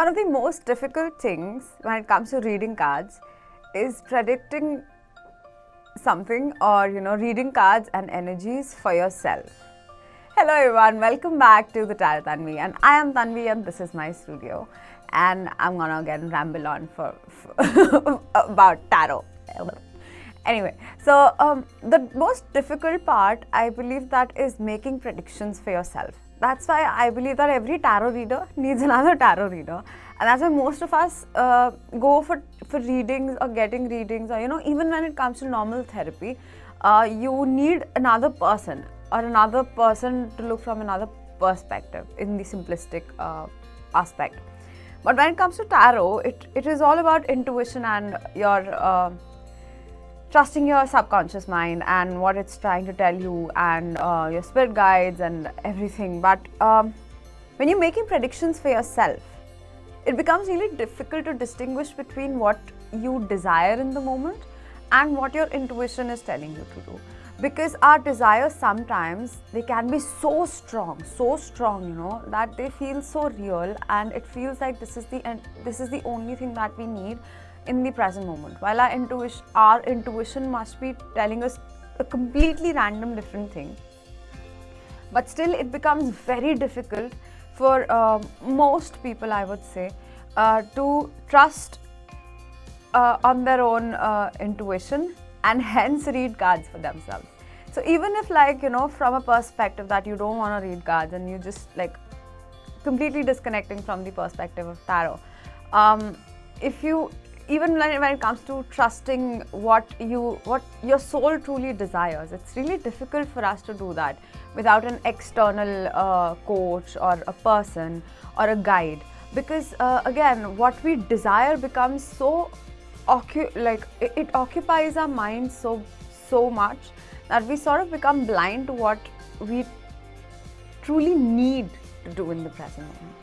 One of the most difficult things when it comes to reading cards is predicting something or reading cards and energies for yourself. Hello everyone, welcome back to the Tarot Tanvi, and I am Tanvi and this is my studio, and I'm gonna again ramble on for about tarot. Anyway, so the most difficult part, I believe, that is making predictions for yourself. That's why I believe that every tarot reader needs another tarot reader, and that's why most of us go for readings or getting readings, or even when it comes to normal therapy, you need another person or another person to look from another perspective in the simplistic aspect. But when it comes to tarot, it is all about intuition and your trusting your subconscious mind and what it's trying to tell you, and your spirit guides and everything. But when you're making predictions for yourself, it becomes really difficult to distinguish between what you desire in the moment and what your intuition is telling you to do. Because our desires sometimes, they can be so strong, that they feel so real, and it feels like this is the only thing that we need in the present moment, while our intuition must be telling us a completely random different thing. But still, it becomes very difficult for most people, I would say, to trust on their own intuition and hence read cards for themselves. So even if, from a perspective that you don't want to read cards and you just completely disconnecting from the perspective of tarot, even when it comes to trusting what your soul truly desires, it's really difficult for us to do that without an external coach or a person or a guide, because again, what we desire becomes so it occupies our mind so much that we sort of become blind to what we truly need to do in the present moment,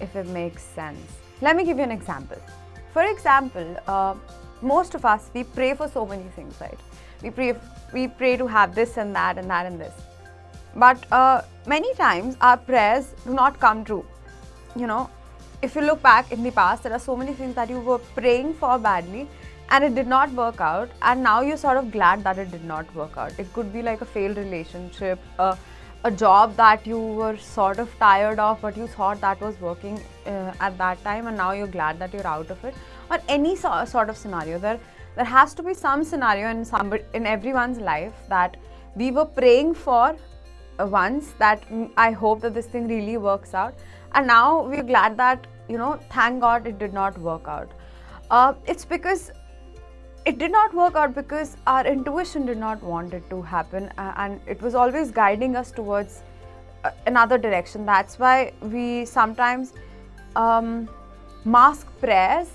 if it makes sense. Let me give you an example. For example, most of us, we pray for so many things, right? We pray to have this and that and that and this. But many times our prayers do not come true. If you look back in the past, there are so many things that you were praying for badly and it did not work out, and now you're sort of glad that it did not work out. It could be like a failed relationship, a job that you were sort of tired of, but you thought that was working at that time, and now you're glad that you're out of it. Or any sort of scenario. There has to be some scenario in everyone's life that we were praying for once, that I hope that this thing really works out, and now we're glad that thank God it did not work out. It's because it did not work out because our intuition did not want it to happen, and it was always guiding us towards another direction. That's why we sometimes mask prayers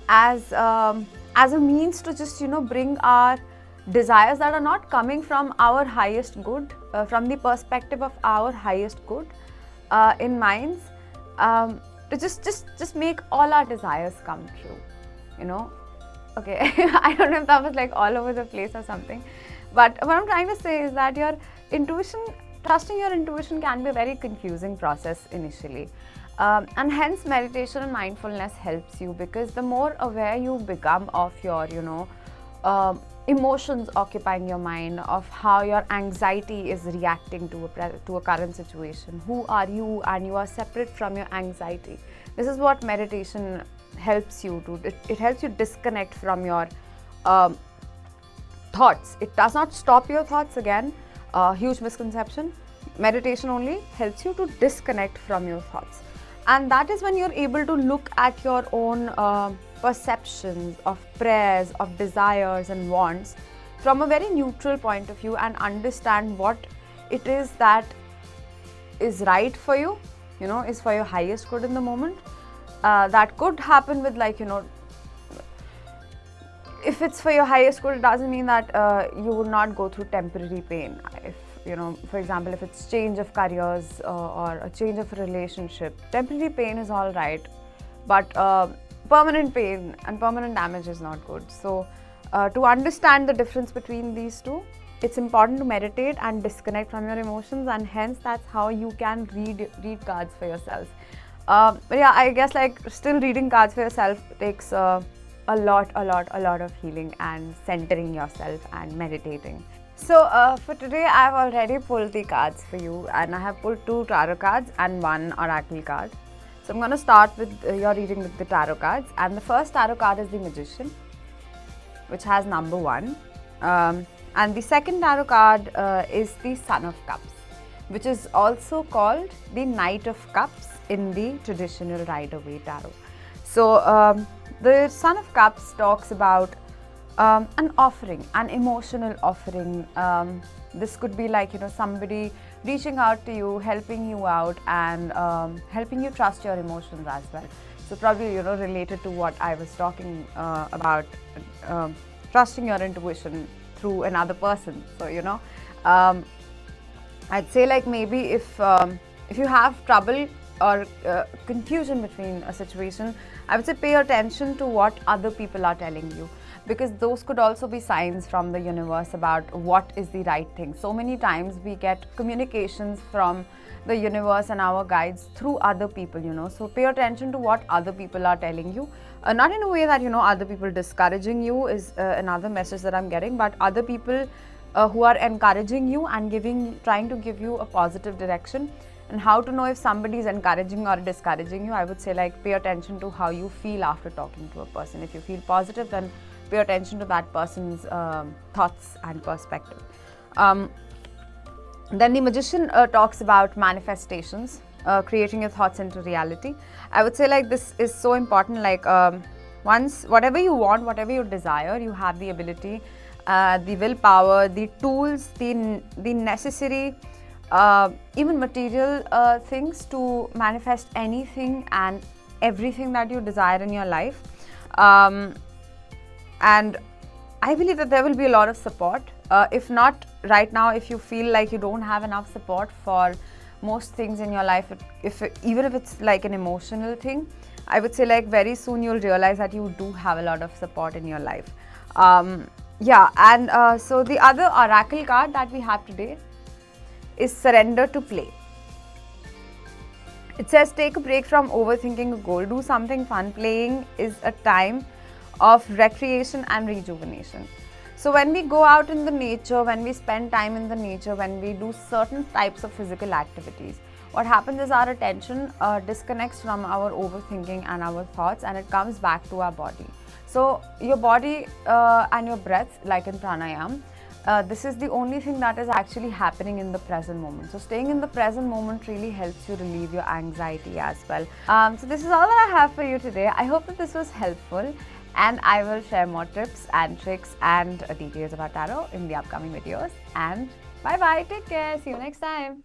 as a means to just bring our desires that are not coming from our highest good, from the perspective of our highest good in minds, to just make all our desires come true. Okay, I don't know if that was all over the place or something, but what I'm trying to say is that trusting your intuition can be a very confusing process initially, and hence meditation and mindfulness helps you, because the more aware you become of your emotions occupying your mind, of how your anxiety is reacting to a current situation, who are you, and you are separate from your anxiety. This is what meditation helps you to. It helps you disconnect from your thoughts. It does not stop your thoughts, again, huge misconception. Meditation only helps you to disconnect from your thoughts, and that is when you're able to look at your own perceptions of prayers, of desires and wants from a very neutral point of view, and understand what it is that is right for you, is for your highest good in the moment. That could happen with if it's for your highest good, it doesn't mean that you will not go through temporary pain. If for example, if it's change of careers or a change of a relationship, temporary pain is all right, but permanent pain and permanent damage is not good. So to understand the difference between these two, it's important to meditate and disconnect from your emotions, and hence that's how you can read cards for yourself. But yeah, I guess like still reading cards for yourself takes a lot of healing and centering yourself and meditating. So for today, I've already pulled the cards for you, and I have pulled 2 tarot cards and 1 oracle card. So I'm going to start with your reading with the tarot cards, and the first tarot card is the Magician, which has number 1, and the second tarot card is the Son of Cups, which is also called the Knight of Cups in the traditional Rider-Waite tarot. So the Son of Cups talks about an offering, an emotional offering. This could be like, somebody reaching out to you, helping you out, and helping you trust your emotions as well. So probably, related to what I was talking about, trusting your intuition through another person. So, I'd say like maybe if you have trouble or confusion between a situation, I would say pay attention to what other people are telling you, because those could also be signs from the universe about what is the right thing. So many times we get communications from the universe and our guides through other people, so pay attention to what other people are telling you, not in a way that other people discouraging you is another message that I'm getting, but other people who are encouraging you and trying to give you a positive direction. And how to know if somebody is encouraging or discouraging you, I would say like pay attention to how you feel after talking to a person. If you feel positive, then pay attention to that person's thoughts and perspective. Then the Magician talks about manifestations, creating your thoughts into reality. I would say like this is so important, like once whatever you want, whatever you desire, you have the ability, the willpower, the tools, the necessary even material things to manifest anything and everything that you desire in your life. And I believe that there will be a lot of support. If not right now, if you feel like you don't have enough support for most things in your life, even if it's like an emotional thing, I would say like very soon you'll realize that you do have a lot of support in your life. So the other oracle card that we have today is Surrender to Play. It says take a break from overthinking a goal, do something fun. Playing is a time of recreation and rejuvenation. So when we go out in the nature, when we spend time in the nature, when we do certain types of physical activities, what happens is our attention disconnects from our overthinking and our thoughts, and it comes back to our body. So your body and your breath, like in pranayam, this is the only thing that is actually happening in the present moment. So staying in the present moment really helps you relieve your anxiety as well. So this is all that I have for you today. I hope that this was helpful, and I will share more tips and tricks and details about tarot in the upcoming videos. And bye bye, take care, see you next time.